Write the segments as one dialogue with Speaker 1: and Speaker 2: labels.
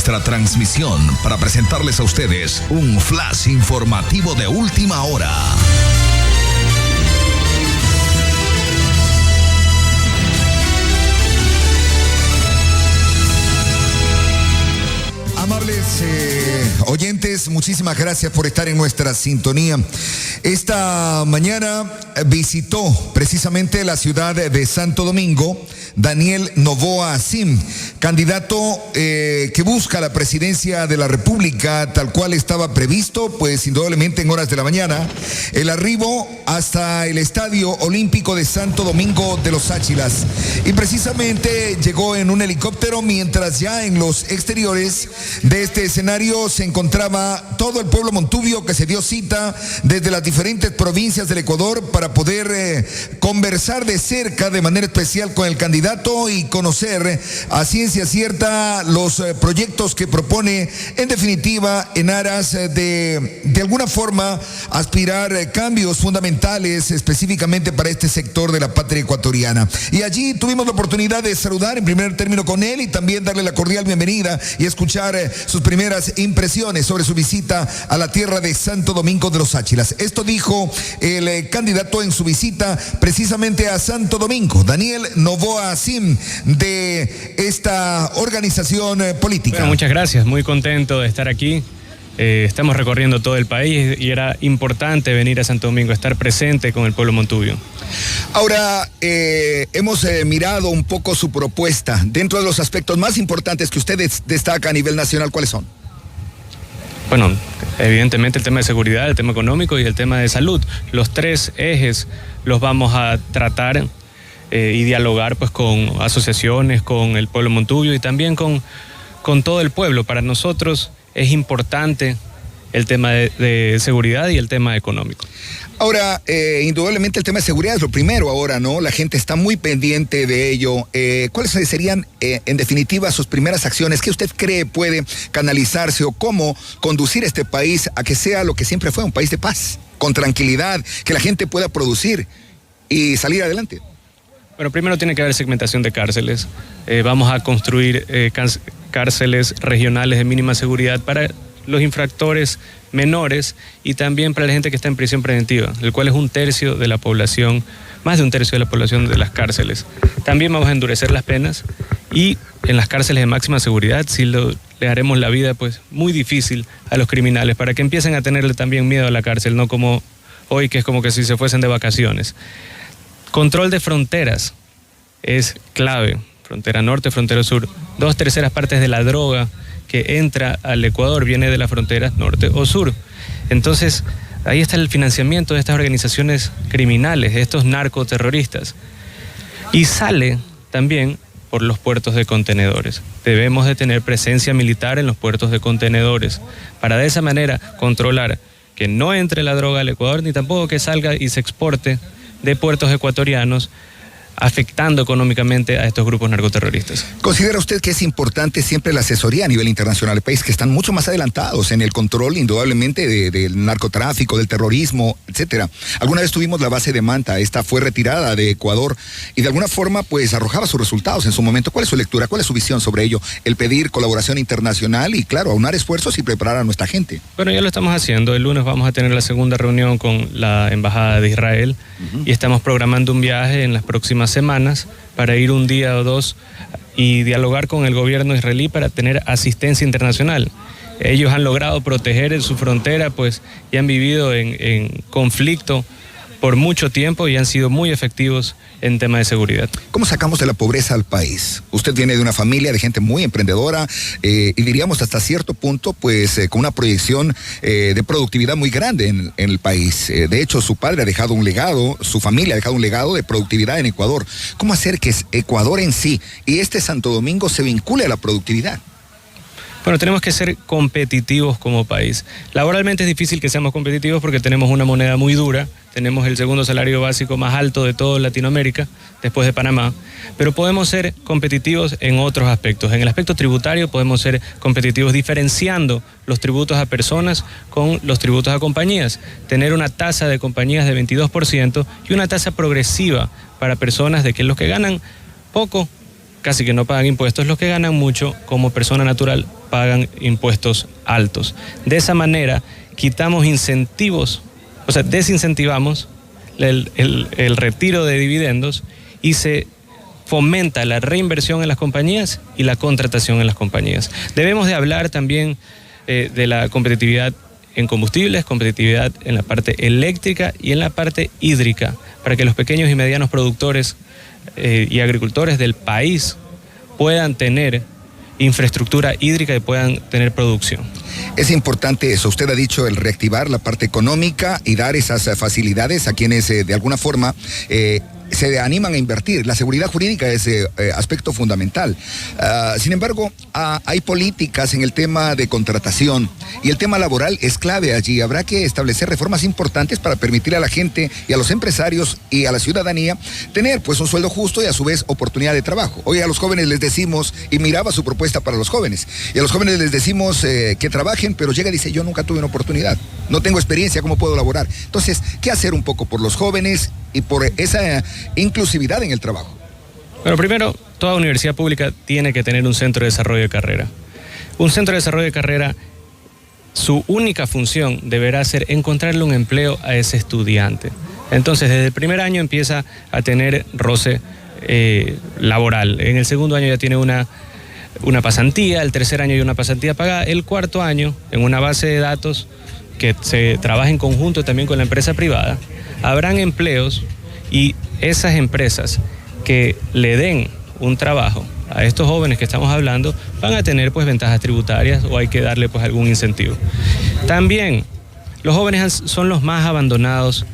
Speaker 1: nuestra transmisión para presentarles a ustedes un flash informativo de última hora.
Speaker 2: Amables oyentes, muchísimas gracias por estar en nuestra sintonía. Esta mañana visitó precisamente la ciudad de Santo Domingo Daniel Noboa Asim, candidato que busca la presidencia de la República, tal cual estaba previsto, pues indudablemente en horas de la mañana, el arribo hasta el Estadio Olímpico de Santo Domingo de los Áchilas. Y precisamente llegó en un helicóptero, mientras ya en los exteriores de este escenario se encontraba todo el pueblo montubio que se dio cita desde las diferentes provincias del Ecuador para poder conversar de cerca, de manera especial, con el candidato y conocer a ciencia cierta los proyectos que propone, en definitiva, en aras de alguna forma aspirar cambios fundamentales específicamente para este sector de la patria ecuatoriana. Y allí tuvimos la oportunidad de saludar en primer término con él y también darle la cordial bienvenida y escuchar sus primeras impresiones sobre su visita a la tierra de Santo Domingo de los Áchilas. Esto dijo el candidato en su visita precisamente a Santo Domingo, Daniel Noboa Asim, de esta organización política.
Speaker 3: Bueno, muchas gracias, muy contento de estar aquí. Estamos recorriendo todo el país y era importante venir a Santo Domingo, estar presente con el pueblo montubio.
Speaker 2: Ahora, hemos mirado un poco su propuesta. Dentro de los aspectos más importantes que usted destaca a nivel nacional, ¿cuáles son?
Speaker 3: Bueno, evidentemente el tema de seguridad, el tema económico y el tema de salud. Los tres ejes los vamos a tratar y dialogar pues con asociaciones, con el pueblo montubio y también con todo el pueblo. Para nosotros es importante el tema de seguridad y el tema económico.
Speaker 2: Ahora, indudablemente el tema de seguridad es lo primero ahora, ¿no? La gente está muy pendiente de ello. ¿Cuáles serían, en definitiva, sus primeras acciones? ¿Qué usted cree puede canalizarse o cómo conducir este país a que sea lo que siempre fue, un país de paz, con tranquilidad, que la gente pueda producir y salir adelante?
Speaker 3: Bueno, primero tiene que haber segmentación de cárceles. Vamos a construir cárceles regionales de mínima seguridad para los infractores menores y también para la gente que está en prisión preventiva, el cual es 1/3 de la población, más de 1/3 de la población de las cárceles. También vamos a endurecer las penas y en las cárceles de máxima seguridad le haremos la vida pues muy difícil a los criminales para que empiecen a tenerle también miedo a la cárcel, no como hoy, que es como que si se fuesen de vacaciones. Control de fronteras es clave, frontera norte, frontera sur. 2/3 partes de la droga que entra al Ecuador viene de las fronteras norte o sur. Entonces, ahí está el financiamiento de estas organizaciones criminales, de estos narcoterroristas. Y sale también por los puertos de contenedores. Debemos de tener presencia militar en los puertos de contenedores para de esa manera controlar que no entre la droga al Ecuador ni tampoco que salga y se exporte de puertos ecuatorianos, afectando económicamente a estos grupos narcoterroristas.
Speaker 2: ¿Considera usted que es importante siempre la asesoría a nivel internacional? Países que están mucho más adelantados en el control, indudablemente, del narcotráfico, del terrorismo, etcétera. Alguna vez tuvimos la base de Manta, esta fue retirada de Ecuador y de alguna forma pues arrojaba sus resultados en su momento. ¿Cuál es su lectura? ¿Cuál es su visión sobre ello? El pedir colaboración internacional y, claro, aunar esfuerzos y preparar a nuestra gente.
Speaker 3: Bueno, ya lo estamos haciendo. El lunes vamos a tener la segunda reunión con la Embajada de Israel y estamos programando un viaje en las próximas semanas para ir un día o dos y dialogar con el gobierno israelí para tener asistencia internacional. Ellos han logrado proteger su frontera pues y han vivido en conflicto por mucho tiempo y han sido muy efectivos en tema de seguridad.
Speaker 2: ¿Cómo sacamos de la pobreza al país? Usted viene de una familia de gente muy emprendedora y diríamos hasta cierto punto pues con una proyección de productividad muy grande en el país. De hecho, su padre ha dejado un legado, su familia ha dejado un legado de productividad en Ecuador. ¿Cómo hacer que Ecuador en sí y este Santo Domingo se vincule a la productividad?
Speaker 3: Bueno, tenemos que ser competitivos como país. Laboralmente es difícil que seamos competitivos porque tenemos una moneda muy dura, tenemos el segundo salario básico más alto de toda Latinoamérica, después de Panamá, pero podemos ser competitivos en otros aspectos. En el aspecto tributario podemos ser competitivos diferenciando los tributos a personas con los tributos a compañías. Tener una tasa de compañías de 22% y una tasa progresiva para personas de que los que ganan poco casi que no pagan impuestos, los que ganan mucho como persona natural pagan impuestos altos. De esa manera quitamos incentivos, o sea, desincentivamos el retiro de dividendos y se fomenta la reinversión en las compañías y la contratación en las compañías. Debemos de hablar también de la competitividad en combustibles, competitividad en la parte eléctrica y en la parte hídrica, para que los pequeños y medianos productores y agricultores del país puedan tener infraestructura hídrica y puedan tener producción.
Speaker 2: Es importante eso. Usted ha dicho el reactivar la parte económica y dar esas facilidades a quienes de alguna forma se animan a invertir. La seguridad jurídica es aspecto fundamental. Sin embargo, hay políticas en el tema de contratación y el tema laboral es clave allí. Habrá que establecer reformas importantes para permitir a la gente y a los empresarios y a la ciudadanía tener pues un sueldo justo y a su vez oportunidad de trabajo. Hoy a los jóvenes les decimos, y miraba su propuesta para los jóvenes, y a los jóvenes les decimos que trabajen, pero llega y dice, yo nunca tuve una oportunidad, no tengo experiencia, ¿cómo puedo laborar? Entonces, ¿qué hacer un poco por los jóvenes y por esa inclusividad en el trabajo?
Speaker 3: Bueno, primero, toda universidad pública tiene que tener un centro de desarrollo de carrera. Un centro de desarrollo de carrera, su única función deberá ser encontrarle un empleo a ese estudiante. Entonces, desde el primer año empieza a tener roce laboral. En el segundo año ya tiene una pasantía, el tercer año hay una pasantía pagada, el cuarto año, en una base de datos que se trabaja en conjunto también con la empresa privada, habrán empleos y esas empresas que le den un trabajo a estos jóvenes que estamos hablando van a tener pues ventajas tributarias o hay que darle pues algún incentivo. También los jóvenes son los más abandonados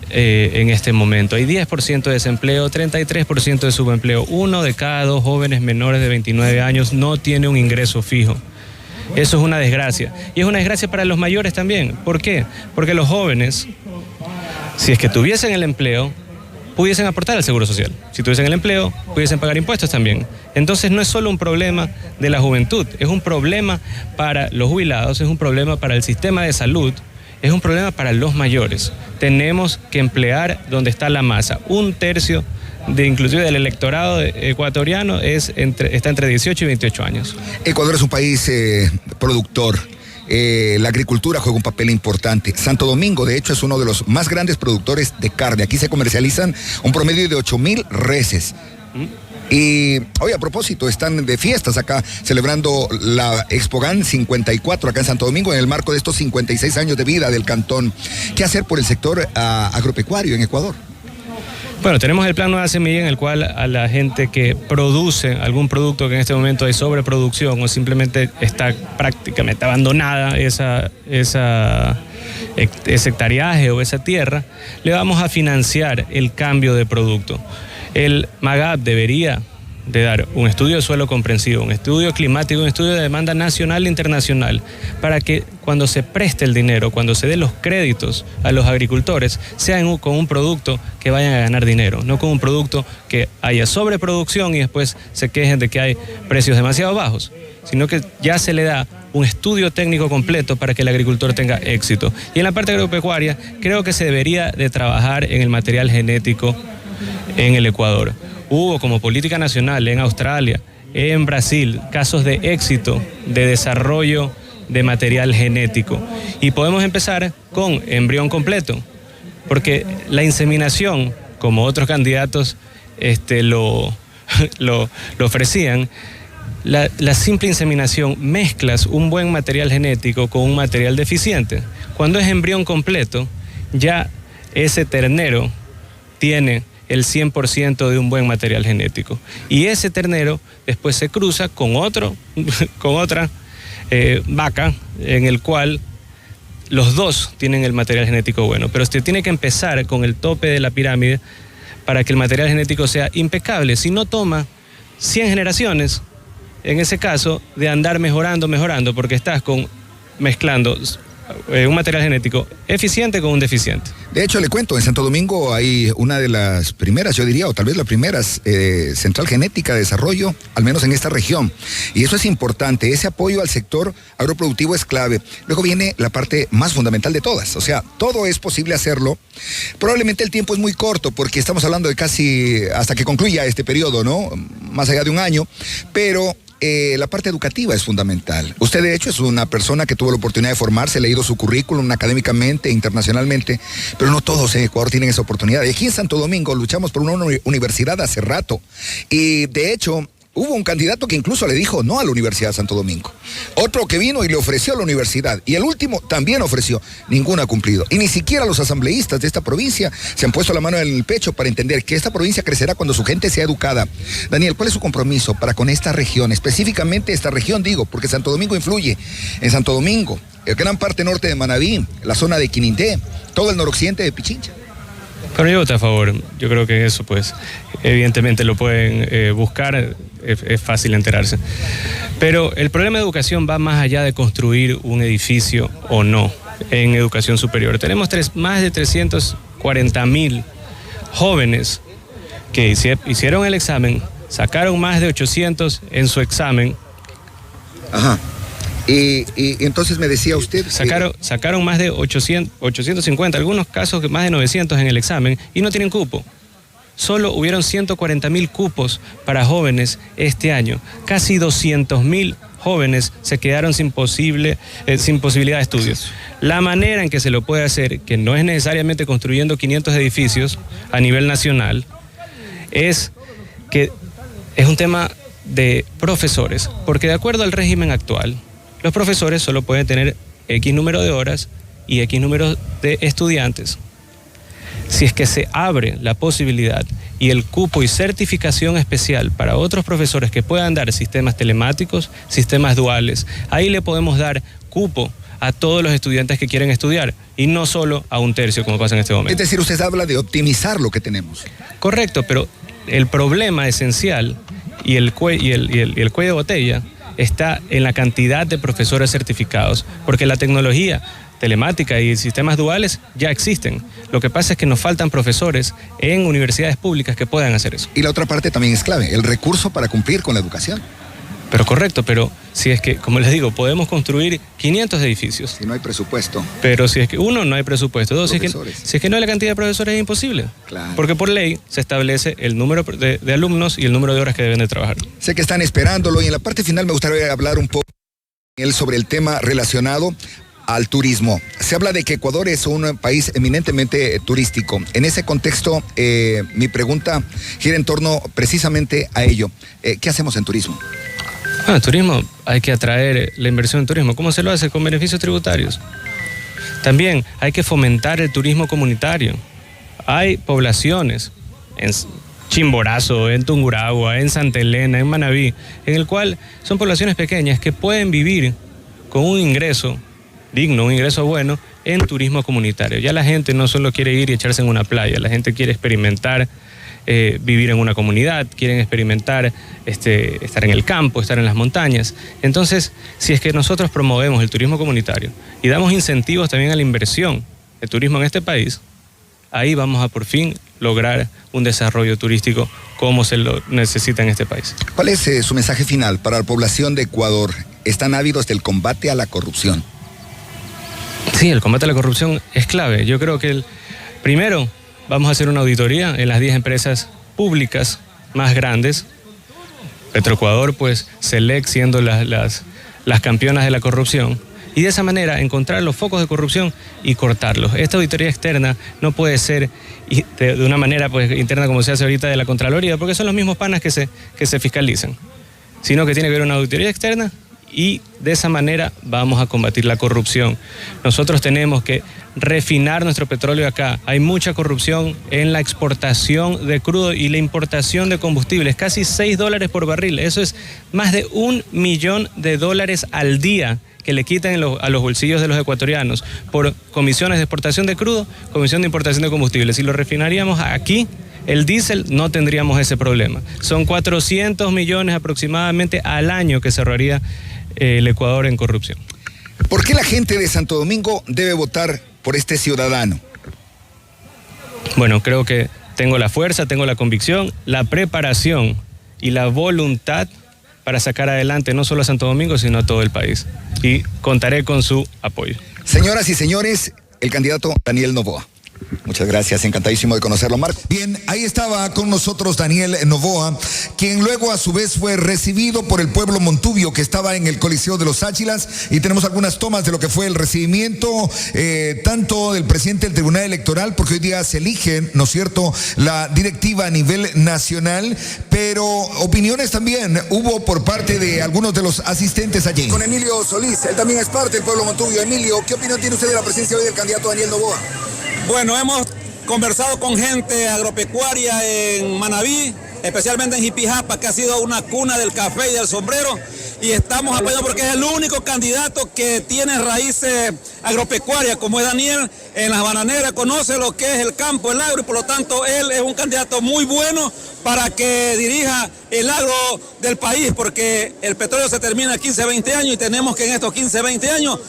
Speaker 3: en este momento. Hay 10% de desempleo, 33% de subempleo. 1 de cada 2 jóvenes menores de 29 años no tiene un ingreso fijo. Eso es una desgracia. Y es una desgracia para los mayores también. ¿Por qué? Porque los jóvenes, si es que tuviesen el empleo, pudiesen aportar al Seguro Social. Si tuviesen el empleo, pudiesen pagar impuestos también. Entonces no es solo un problema de la juventud, es un problema para los jubilados, es un problema para el sistema de salud, es un problema para los mayores. Tenemos que emplear donde está la masa. 1/3 inclusive del electorado ecuatoriano está entre 18 y 28 años.
Speaker 2: Ecuador es un país productor. La agricultura juega un papel importante. Santo Domingo, de hecho, es uno de los más grandes productores de carne. Aquí se comercializan un promedio de 8,000 reses. Y hoy a propósito, están de fiestas acá, celebrando la Expogan 54 acá en Santo Domingo, en el marco de estos 56 años de vida del cantón. ¿Qué hacer por el sector agropecuario en Ecuador?
Speaker 3: Bueno, tenemos el plan Nueva Semilla en el cual a la gente que produce algún producto que en este momento hay sobreproducción o simplemente está prácticamente abandonada ese hectareaje o esa tierra, le vamos a financiar el cambio de producto. El MAGAP debería de dar un estudio de suelo comprensivo, un estudio climático, un estudio de demanda nacional e internacional, para que cuando se preste el dinero, cuando se dé los créditos a los agricultores, sean con un producto que vayan a ganar dinero, no con un producto que haya sobreproducción y después se quejen de que hay precios demasiado bajos, sino que ya se le da un estudio técnico completo para que el agricultor tenga éxito. Y en la parte agropecuaria, creo que se debería de trabajar en el material genético en el Ecuador. Hubo como política nacional en Australia, en Brasil, casos de éxito de desarrollo de material genético. Y podemos empezar con embrión completo, porque la inseminación, como otros candidatos lo ofrecían, la simple inseminación, mezclas un buen material genético con un material deficiente. Cuando es embrión completo, ya ese ternero tiene el 100% de un buen material genético. Y ese ternero después se cruza con otra vaca en el cual los dos tienen el material genético bueno. Pero usted tiene que empezar con el tope de la pirámide para que el material genético sea impecable. Si no toma 100 generaciones, en ese caso, de andar mejorando, porque estás mezclando un material genético eficiente con un deficiente.
Speaker 2: De hecho, le cuento, en Santo Domingo hay una de las primeras, yo diría, o tal vez la primera central genética de desarrollo, al menos en esta región. Y eso es importante, ese apoyo al sector agroproductivo es clave. Luego viene la parte más fundamental de todas, o sea, todo es posible hacerlo. Probablemente el tiempo es muy corto, porque estamos hablando de casi hasta que concluya este periodo, ¿no? Más allá de un año, pero la parte educativa es fundamental. Usted, de hecho, es una persona que tuvo la oportunidad de formarse, ha leído su currículum académicamente, internacionalmente, pero no todos en Ecuador tienen esa oportunidad. Y aquí en Santo Domingo luchamos por una universidad hace rato. Y, de hecho, hubo un candidato que incluso le dijo no a la Universidad de Santo Domingo. Otro que vino y le ofreció a la universidad. Y el último también ofreció. Ninguno ha cumplido. Y ni siquiera los asambleístas de esta provincia se han puesto la mano en el pecho para entender que esta provincia crecerá cuando su gente sea educada. Daniel, ¿cuál es su compromiso para con esta región? Específicamente esta región, digo, porque Santo Domingo influye. En Santo Domingo, gran parte norte de Manabí, la zona de Quinindé, todo el noroccidente de Pichincha.
Speaker 3: Pero yo voto a favor. Yo creo que eso, pues, evidentemente lo pueden buscar, es fácil enterarse. Pero el problema de educación va más allá de construir un edificio o no en educación superior. Tenemos más de 340,000 jóvenes que hicieron el examen, sacaron más de 800 en su examen.
Speaker 2: Ajá. Y entonces me decía usted...
Speaker 3: Sacaron más de 850, algunos casos más de 900 en el examen y no tienen cupo. Solo hubieron 140,000 cupos para jóvenes este año. Casi 200,000 jóvenes se quedaron sin posibilidad de estudios. La manera en que se lo puede hacer, que no es necesariamente construyendo 500 edificios a nivel nacional, es que es un tema de profesores, porque de acuerdo al régimen actual, los profesores solo pueden tener X número de horas y X número de estudiantes. Si es que se abre la posibilidad y el cupo y certificación especial para otros profesores que puedan dar sistemas telemáticos, sistemas duales, ahí le podemos dar cupo a todos los estudiantes que quieren estudiar y no solo a un tercio como pasa en este momento.
Speaker 2: Es decir, usted habla de optimizar lo que tenemos.
Speaker 3: Correcto, pero el problema esencial y el cuello de botella está en la cantidad de profesores certificados, porque la tecnología telemática y sistemas duales ya existen. Lo que pasa es que nos faltan profesores en universidades públicas que puedan hacer eso.
Speaker 2: Y la otra parte también es clave, el recurso para cumplir con la educación.
Speaker 3: Pero correcto, pero si es que, como les digo, podemos construir 500 edificios.
Speaker 2: Si no hay presupuesto.
Speaker 3: Pero si es que, uno, no hay presupuesto. Dos, si es que no hay la cantidad de profesores, es imposible.
Speaker 2: Claro.
Speaker 3: Porque por ley se establece el número de alumnos y el número de horas que deben de trabajar.
Speaker 2: Sé que están esperándolo y en la parte final me gustaría hablar un poco sobre el tema relacionado al turismo. Se habla de que Ecuador es un país eminentemente turístico. En ese contexto, mi pregunta gira en torno precisamente a ello. ¿Qué hacemos en turismo?
Speaker 3: Bueno, el turismo, hay que atraer la inversión en turismo. ¿Cómo se lo hace? Con beneficios tributarios. También hay que fomentar el turismo comunitario. Hay poblaciones en Chimborazo, en Tungurahua, en Santa Elena, en Manabí, en el cual son poblaciones pequeñas que pueden vivir con un ingreso digno, un ingreso bueno en turismo comunitario. Ya la gente no solo quiere ir y echarse en una playa, la gente quiere experimentar vivir en una comunidad, quieren experimentar estar en el campo, estar en las montañas. Entonces, si es que nosotros promovemos el turismo comunitario y damos incentivos también a la inversión de turismo en este país, ahí vamos a por fin lograr un desarrollo turístico como se lo necesita en este país.
Speaker 2: ¿Cuál es su mensaje final para la población de Ecuador? Están ávidos del combate a la corrupción.
Speaker 3: Sí, el combate a la corrupción es clave. Yo creo que primero vamos a hacer una auditoría en las 10 empresas públicas más grandes. Petroecuador, pues, Selec siendo las campeonas de la corrupción. Y de esa manera encontrar los focos de corrupción y cortarlos. Esta auditoría externa no puede ser de una manera pues, interna como se hace ahorita de la Contraloría, porque son los mismos panas que se fiscalizan. Sino que tiene que haber una auditoría externa y de esa manera vamos a combatir la corrupción. Nosotros tenemos que refinar nuestro petróleo acá. Hay mucha corrupción en la exportación de crudo y la importación de combustibles, casi $6 por barril. Eso es más de $1 millón al día que le quitan a los bolsillos de los ecuatorianos por comisiones de exportación de crudo, comisión de importación de combustibles. Si lo refinaríamos aquí, el diésel, no tendríamos ese problema. Son 400 millones aproximadamente al año que cerraría el Ecuador en corrupción.
Speaker 2: ¿Por qué la gente de Santo Domingo debe votar por este ciudadano?
Speaker 3: Bueno, creo que tengo la fuerza, tengo la convicción, la preparación y la voluntad para sacar adelante no solo a Santo Domingo, sino a todo el país. Y contaré con su apoyo.
Speaker 2: Señoras y señores, el candidato Daniel Noboa. Muchas gracias, encantadísimo de conocerlo, Marco. Bien, ahí estaba con nosotros Daniel Noboa, quien luego a su vez fue recibido por el pueblo montubio que estaba en el Coliseo de los Áchilas, y tenemos algunas tomas de lo que fue el recibimiento, tanto del presidente del Tribunal Electoral, porque hoy día se elige, ¿no es cierto?, la directiva a nivel nacional, pero opiniones también hubo por parte de algunos de los asistentes allí. Con Emilio Solís, él también es parte del pueblo montubio. Emilio, ¿qué opinión tiene usted de la presencia hoy del candidato Daniel Noboa?
Speaker 4: Bueno, hemos conversado con gente agropecuaria en Manabí, especialmente en Jipijapa, que ha sido una cuna del café y del sombrero, y estamos apoyando porque es el único candidato que tiene raíces agropecuarias, como es Daniel, en las bananeras, conoce lo que es el campo, el agro, y por lo tanto él es un candidato muy bueno para que dirija el agro del país, porque el petróleo se termina en 15, 20 años y tenemos que en estos 15, 20 años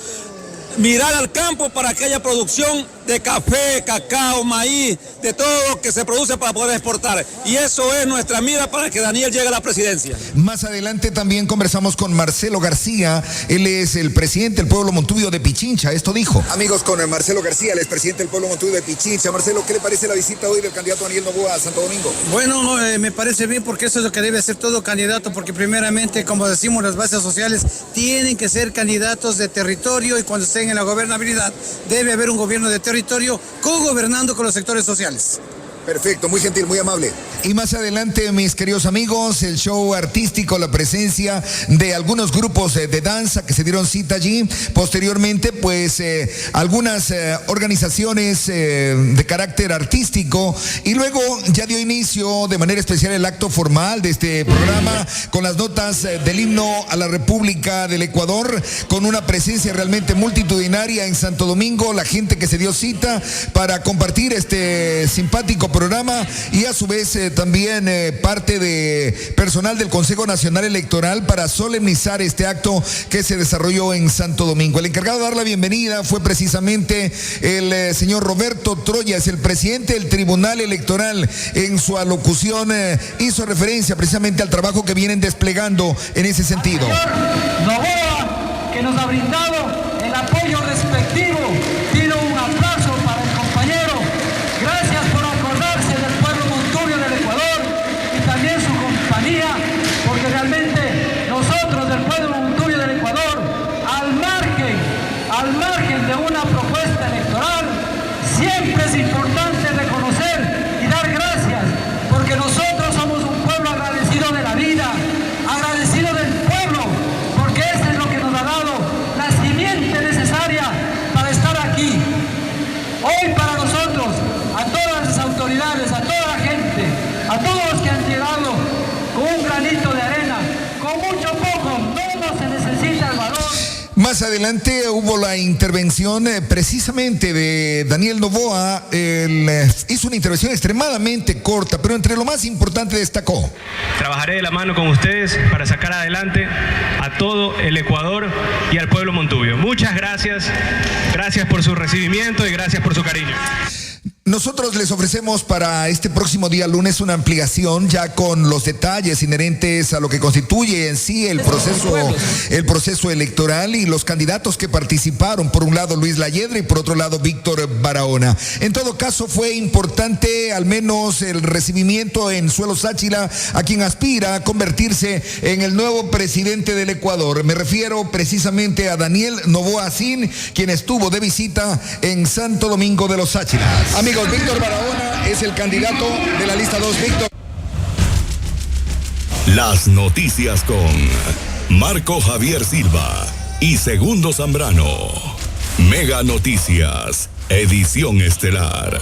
Speaker 4: mirar al campo para que haya producción de café, cacao, maíz, de todo lo que se produce para poder exportar. Y eso es nuestra mira para que Daniel llegue a la presidencia. Más adelante también conversamos con Marcelo García. Él es el presidente del pueblo montubio de Pichincha. Esto dijo. Amigos, con Marcelo García, el expresidente del pueblo montubio de Pichincha. Marcelo, ¿qué le parece la visita hoy del candidato Daniel Noboa a Santo Domingo?
Speaker 5: Bueno, me parece bien, porque eso es lo que debe hacer todo candidato, porque primeramente, como decimos, las bases sociales tienen que ser candidatos de territorio, y cuando estén en la gobernabilidad debe haber un gobierno de territorio cogobernando con los sectores sociales.
Speaker 2: Perfecto, muy gentil, muy amable. Y más adelante, mis queridos amigos, el show artístico, la presencia de algunos grupos de danza que se dieron cita allí. Posteriormente, pues, algunas organizaciones de carácter artístico. Y luego ya dio inicio de manera especial el acto formal de este programa con las notas del himno a la República del Ecuador, con una presencia realmente multitudinaria en Santo Domingo, la gente que se dio cita para compartir este simpático programa, y a su vez también parte de personal del Consejo Nacional Electoral para solemnizar este acto que se desarrolló en Santo Domingo. El encargado de dar la bienvenida fue precisamente el señor Roberto Troya, es el presidente del Tribunal Electoral. En su alocución hizo referencia precisamente al trabajo que vienen desplegando en ese sentido.
Speaker 6: Señor Noboa, que nos ha brindado el apoyo respectivo. Pido un aplauso para el compañero. Gracias por acordarse del pueblo montubio del Ecuador y también su compañía, porque realmente nosotros del pueblo montubio del Ecuador, al margen de una propuesta electoral, siempre es importante reconocer y dar gracias, porque nosotros somos un pueblo agradecido de la vida, agradecido del pueblo, porque eso es lo que nos ha dado la simiente necesaria para estar aquí. Hoy para nosotros, a todas las autoridades, a toda la gente, a todos los que han llegado con un granito de arena, con mucho poco, no se necesita el valor.
Speaker 2: Más adelante hubo la intervención precisamente de Daniel Noboa. Él hizo una intervención extremadamente corta, pero entre lo más importante destacó:
Speaker 3: trabajaré de la mano con ustedes para sacar adelante a todo el Ecuador y al pueblo montubio. Muchas gracias, gracias por su recibimiento y gracias por su cariño.
Speaker 2: Nosotros les ofrecemos para este próximo día lunes una ampliación ya con los detalles inherentes a lo que constituye en sí el proceso electoral y los candidatos que participaron. Por un lado Luis Layedra y por otro lado Víctor Barahona. En todo caso fue importante al menos el recibimiento en suelo Sáchila a quien aspira a convertirse en el nuevo presidente del Ecuador. Me refiero precisamente a Daniel Noboa Sin, quien estuvo de visita en Santo Domingo de los Áchilas. Amigos, Víctor Barahona es el candidato de la lista 2. Víctor.
Speaker 1: Las noticias con Marco Javier Silva y Segundo Zambrano. Mega Noticias, edición estelar.